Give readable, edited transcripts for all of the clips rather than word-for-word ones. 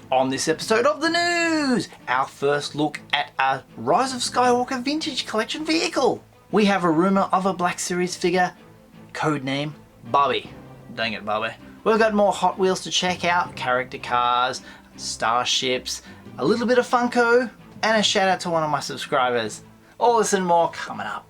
On this episode of the news, our first look at a Rise of Skywalker vintage collection vehicle. We have a rumour of a Black Series figure, codename Bobby. Dang it, Bobby. We've got more Hot Wheels to check out, character cars, starships, a little bit of Funko, and a shout out to one of my subscribers. All this and more coming up.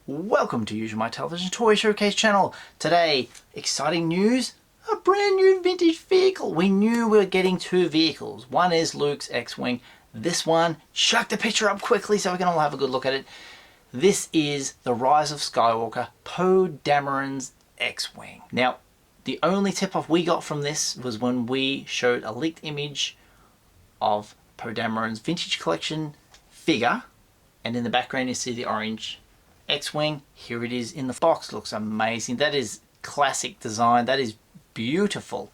Welcome to Usualmike Television Toy Showcase channel. Today, exciting news, a brand new vintage vehicle. We knew we were getting two vehicles. One is Luke's X-Wing. This one, chuck the picture up quickly so we can all have a good look at it. This is the Rise of Skywalker, Poe Dameron's X-Wing. Now, the only tip-off we got from this was when we showed a leaked image of Poe Dameron's vintage collection figure, and in the background you see the orange X-Wing. Here it is in the box. Looks amazing. That is classic design. That is beautiful.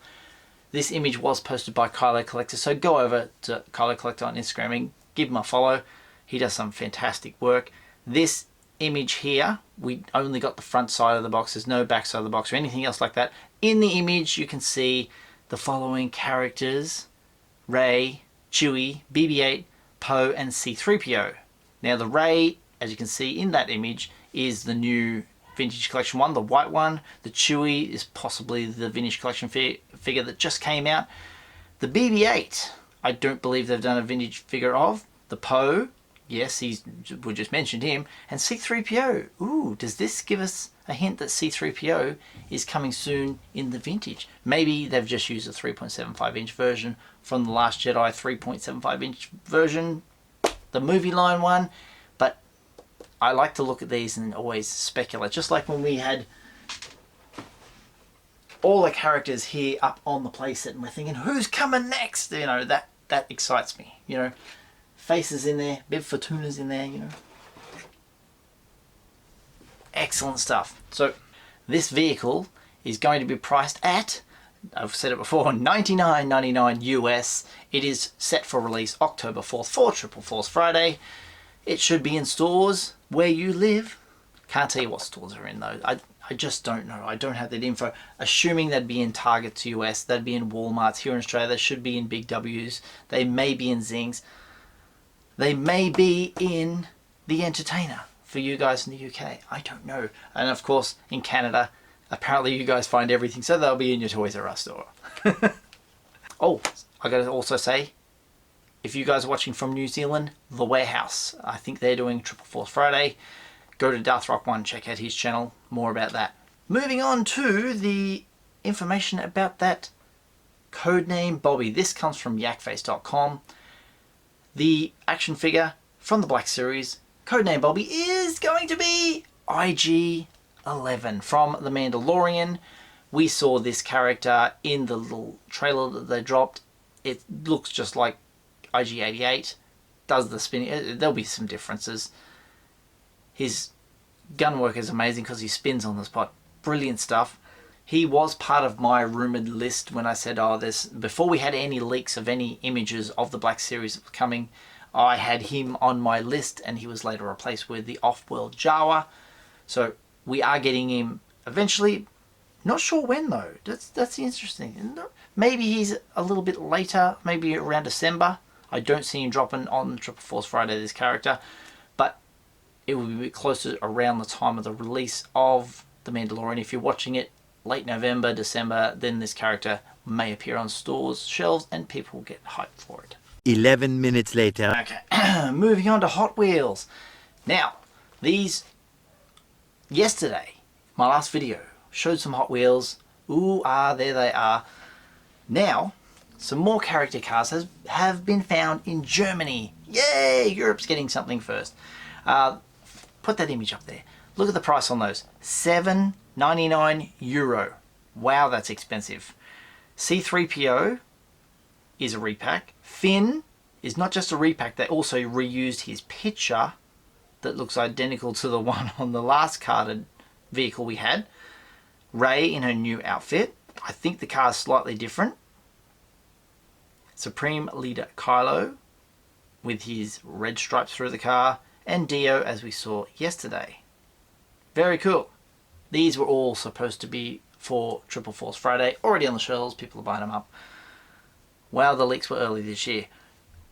This image was posted by Kylo Collector, so go over to Kylo Collector on Instagram and give him a follow. He does some fantastic work. This image here, we only got the front side of the box. There's no back side of the box or anything else like that. In the image you can see the following characters: Rey, Chewie, BB-8, Poe and C-3PO. Now the Rey, as you can see in that image, is the new vintage collection one, the white one. The Chewie is possibly the vintage collection figure that just came out. The BB-8, I don't believe they've done a vintage figure of. The Poe, yes, we just mentioned him. And C-3PO, ooh, does this give us a hint that C-3PO is coming soon in the vintage? Maybe they've just used a 3.75 inch version from The Last Jedi 3.75 inch version, the movie line one. I like to look at these and always speculate, just like when we had all the characters here up on the playset and we're thinking, who's coming next? You know, that excites me. You know, Faces in there, Bib Fortuna's in there, you know. Excellent stuff. So this vehicle is going to be priced at, I've said it before, $99.99 US. It is set for release October 4th for Triple Force Friday. It should be in stores where you live. Can't tell you what stores are in though. I just don't know. I don't have that info. Assuming they'd be in Target's US, they'd be in Walmart's here in Australia. They should be in Big W's. They may be in Zing's. They may be in The Entertainer for you guys in the UK. I don't know. And of course in Canada, apparently you guys find everything, so they'll be in your Toys R Us store. Oh, I gotta also say, if you guys are watching from New Zealand, The Warehouse, I think they're doing Triple Force Friday. Go to Darth Rock 1, check out his channel, more about that. Moving on to the information about that codename Bobby. This comes from yakface.com. The action figure from the Black Series, codename Bobby, is going to be IG-11 from The Mandalorian. We saw this character in the little trailer that they dropped. It looks just like IG-88, does the spinning. There'll be some differences. His gun work is amazing because he spins on the spot. Brilliant stuff. He was part of my rumoured list when I said, oh, this, before we had any leaks of any images of the Black Series coming, I had him on my list, and he was later replaced with the off-world Jawa. So we are getting him eventually. Not sure when though. That's interesting. Maybe he's a little bit later, maybe around December. I don't see him dropping on Triple Force Friday, this character, but it will be a bit closer around the time of the release of The Mandalorian. If you're watching it late November, December, then this character may appear on stores' shelves and people will get hyped for it. 11 minutes later. Okay, moving on to Hot Wheels. Now, these, yesterday, my last video, showed some Hot Wheels. Ooh, there they are. Now, some more character cars have been found in Germany. Yay! Europe's getting something first. Put that image up there. Look at the price on those. €7.99. Wow, that's expensive. C-3PO is a repack. Finn is not just a repack, they also reused his picture that looks identical to the one on the last carded vehicle we had. Rey in her new outfit. I think the car is slightly different. Supreme Leader Kylo with his red stripes through the car, and Dio as we saw yesterday. Very cool. These were all supposed to be for Triple Force Friday, already on the shelves, people are buying them up. Wow, the leaks were early this year.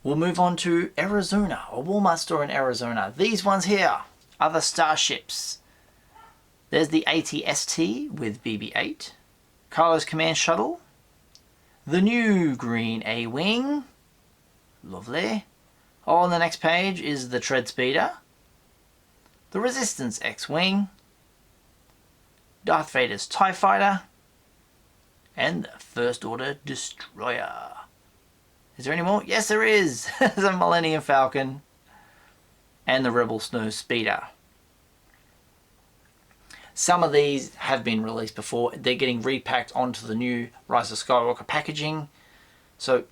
We'll move on to Arizona, a Walmart store in Arizona. These ones here are the Starships. There's the AT-ST with BB-8, Kylo's Command Shuttle, the new Green A-Wing, lovely. On the next page is the Tread Speeder, the Resistance X-Wing, Darth Vader's TIE Fighter, and the First Order Destroyer. Is there any more? Yes, there is. There's a Millennium Falcon and the Rebel Snow Speeder. Some of these have been released before. They're getting repacked onto the new Rise of Skywalker packaging. So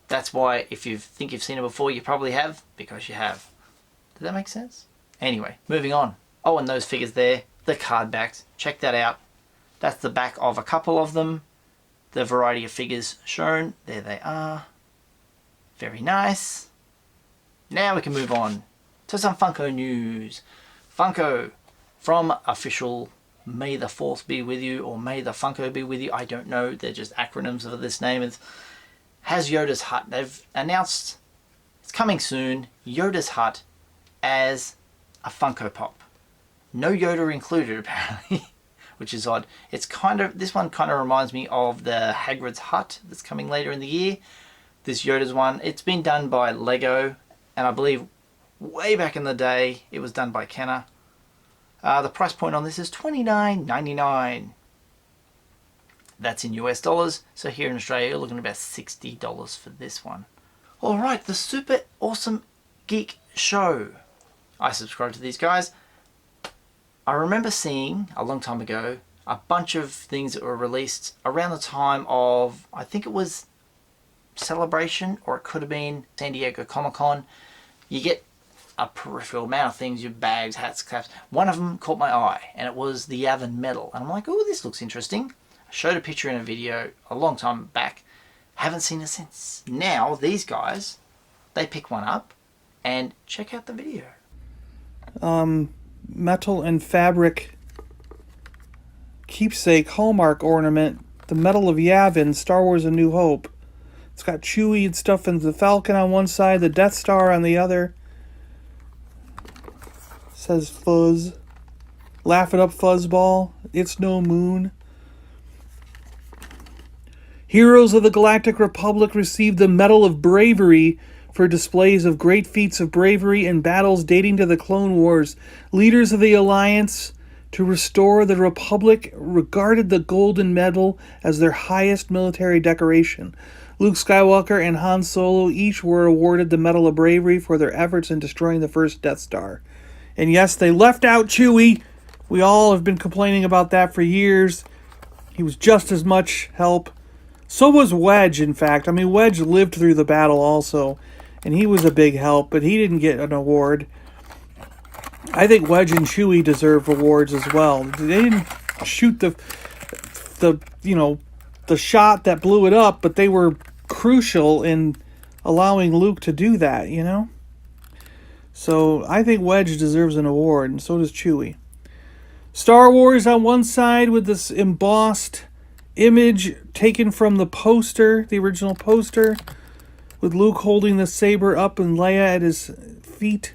that's why if you think you've seen it before, you probably have, because you have. Does that make sense? Anyway, moving on. Oh, and those figures there, the card backs. Check that out. That's the back of a couple of them. The variety of figures shown. There they are. Very nice. Now we can move on to some Funko news. Funko from official May the 4th be with you, or May the Funko be with you. I don't know. They're just acronyms of this name. It has Yoda's Hut. They've announced it's coming soon. Yoda's Hut as a Funko Pop. No Yoda included apparently, which is odd. It's kind of, this one kind of reminds me of the Hagrid's Hut that's coming later in the year. This Yoda's one, it's been done by Lego, and I believe way back in the day it was done by Kenner. The price point on this is $29.99. That's in US dollars, so here in Australia you're looking at about $60 for this one. Alright, the Super Awesome Geek Show. I subscribe to these guys. I remember seeing, a long time ago, a bunch of things that were released around the time of, I think it was Celebration, or it could have been San Diego Comic-Con. You get a peripheral amount of things, your bags, hats, caps. One of them caught my eye, and it was the Yavin medal. And I'm like, oh, this looks interesting. I showed a picture in a video a long time back. Haven't seen it since. Now, these guys, they pick one up, and check out the video. Metal and fabric keepsake Hallmark ornament. The Medal of Yavin, Star Wars A New Hope. It's got Chewie and stuff and the Falcon on one side, the Death Star on the other. It says Fuzz. Laugh it up, Fuzzball. It's no moon. Heroes of the Galactic Republic received the Medal of Bravery for displays of great feats of bravery in battles dating to the Clone Wars. Leaders of the Alliance to restore the Republic regarded the Golden Medal as their highest military decoration. Luke Skywalker and Han Solo each were awarded the Medal of Bravery for their efforts in destroying the first Death Star. And yes, they left out Chewie. We all have been complaining about that for years. He was just as much help. So was Wedge, in fact. I mean, Wedge lived through the battle also, and he was a big help, but he didn't get an award. I think Wedge and Chewie deserve awards as well. They didn't shoot the shot that blew it up, but they were crucial in allowing Luke to do that, you know? So I think Wedge deserves an award, and so does Chewie. Star Wars on one side with this embossed image taken from the poster, the original poster, with Luke holding the saber up and Leia at his feet.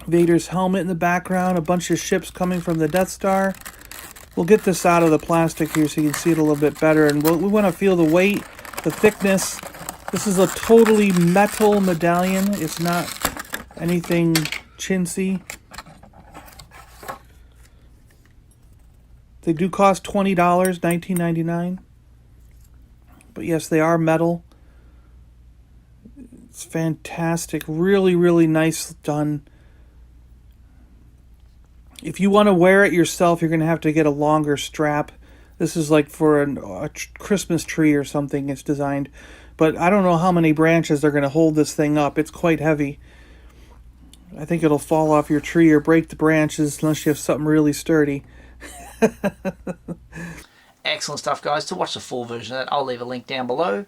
Vader's helmet in the background, a bunch of ships coming from the Death Star. We'll get this out of the plastic here so you can see it a little bit better, and we want to feel the weight, the thickness. This is a totally metal medallion. It's not anything chintzy. They do cost $20, $19.99. But yes, they are metal. It's fantastic. Really, really nice done. If you want to wear it yourself, you're going to have to get a longer strap. This is like for a Christmas tree or something it's designed. But I don't know how many branches they're going to hold this thing up. It's quite heavy. I think it'll fall off your tree or break the branches unless you have something really sturdy. Excellent stuff, guys. To watch the full version of that, I'll leave a link down below.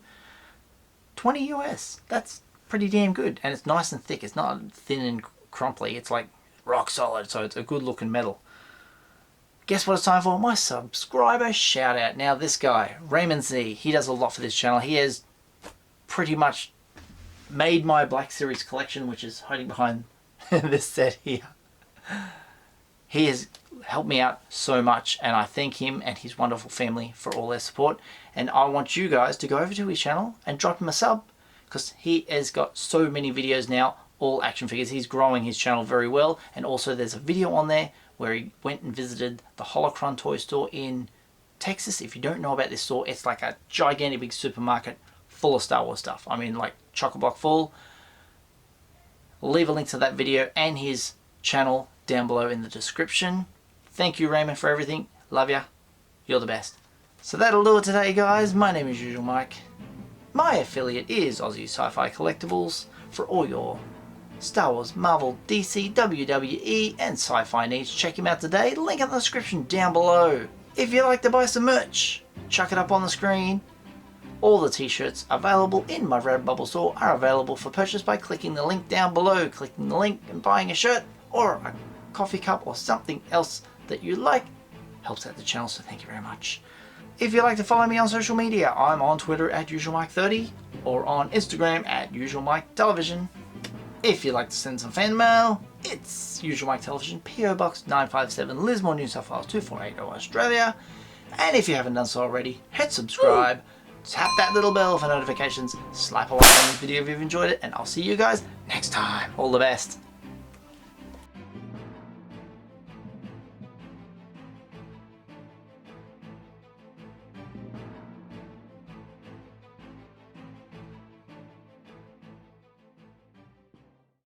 20 US. That's pretty damn good. And it's nice and thick. It's not thin and crumply. It's like rock solid, so it's a good looking medal. Guess what it's time for? My subscriber shout out. Now this guy, Raymond Z, he does a lot for this channel. He has pretty much made my Black Series collection, which is hiding behind this set here. He has helped me out so much, and I thank him and his wonderful family for all their support. And I want you guys to go over to his channel and drop him a sub, because he has got so many videos now, all action figures. He's growing his channel very well, and also there's a video on there where he went and visited the Holocron toy store in Texas. If you don't know about this store, it's like a gigantic big supermarket full of Star Wars stuff. I mean, like chock-a-block full. I'll leave a link to that video and his channel down below in the description. Thank you, Raymond, for everything. Love ya. You're the best. So that'll do it today, guys. My name is Usualmike. My affiliate is Aussie Sci-Fi Collectibles for all your Star Wars, Marvel, DC, WWE, and sci-fi needs. Check him out today. Link in the description down below. If you'd like to buy some merch, chuck it up on the screen. All the t-shirts available in my Redbubble store are available for purchase by clicking the link down below. Clicking the link and buying a shirt or a coffee cup or something else that you like helps out the channel, so thank you very much. If you'd like to follow me on social media, I'm on Twitter at Usualmike30 or on Instagram at Usualmike If you'd like to send some fan mail, it's Usualmike Television, PO Box 957, Lismore, New South Wales 2480, Australia. And if you haven't done so already, hit subscribe, tap that little bell for notifications, slap a like on this video if you've enjoyed it, and I'll see you guys next time. All the best.